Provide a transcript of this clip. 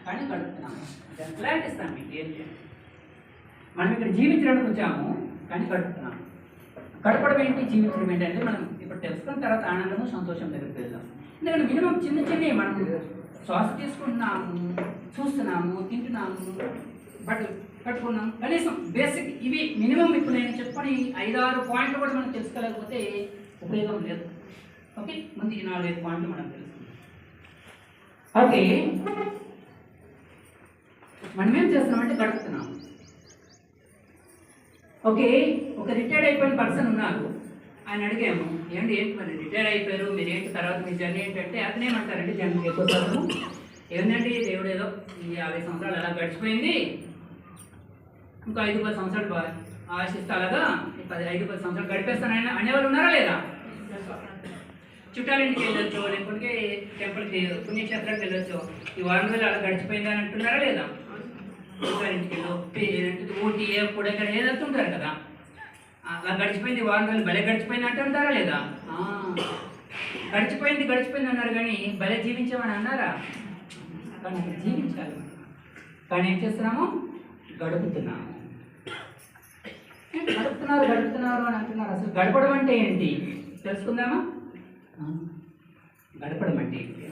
కానీ గడుపుతున్నాము. క్లారిటీ ఇస్తాను మీకు ఏంటి. మనం ఇక్కడ జీవించడానికి వచ్చాము కానీ గడుపుతున్నాము. గడపడం ఏంటి, జీవించడం ఏంటి అంటే మనం ఇప్పుడు తెలుసుకున్న తర్వాత ఆనందము సంతోషం దగ్గరికి వెళ్దాం. ఎందుకంటే మినిమం చిన్న చిన్నవి మనం శ్వాస తీసుకుంటున్నాము, చూస్తున్నాము, తింటున్నాము, కట్టుకున్నాం, కనీసం బేసిక్ ఇవి మినిమం. ఇప్పుడు నేను చెప్పని 5-6 పాయింట్లు కూడా మనం తెలుసుకోలేకపోతే ఉపయోగం లేదు. ఓకే, ముందు ఈ 4-5 పాయింట్లు మనం తెలుసుకుందాం. ఓకే, మనం ఏం చేస్తున్నామంటే గడుపుతున్నాము. ఓకే, ఒక రిటైర్డ్ అయిపోయిన పర్సన్ ఉన్నారు. ఆయన అడిగాము, ఏంటి మరి రిటైర్డ్ అయిపోయారు, మీరు ఏంటి తర్వాత మీ జర్నీ ఏంటంటే అతను ఏమంటారంటే జర్నీ ఎక్కువ శాతం ఏంటంటే దేవుడు ఏదో ఈ 50 సంవత్సరాలు అలా గడిచిపోయింది, ఇంకా 5-10 సంవత్సరాలు బాగా ఆశిస్తా అలాగా 5-10 సంవత్సరాలు గడిపేస్తానని అనేవాళ్ళు ఉన్నారా లేదా? చుట్టాలింటికి వెళ్ళొచ్చు, లేకపోతే టెంపుల్కి పుణ్యక్షేత్రానికి వెళ్ళొచ్చు, ఈ 1 రోజులు అలా గడిచిపోయింది అని అంటున్నారా లేదా? చుట్టాలింటికి వెళ్ళి ఊటీ ఎప్పుడు ఎక్కడ ఏదవుతుంటారు కదా, అలా గడిచిపోయింది 1 రోజులు భలే గడిచిపోయింది అంటుంటారా లేదా? గడిచిపోయింది అన్నారు కానీ భలే జీవించామని అన్నారా? కానీ అక్కడ జీవించాలి. కానీ ఏం చేస్తున్నాము? గడుపుతున్నాము అని అంటున్నారు. అసలు గడపడం అంటే ఏంటి తెలుసుకుందామా? గడపడం అంటే ఏంటి?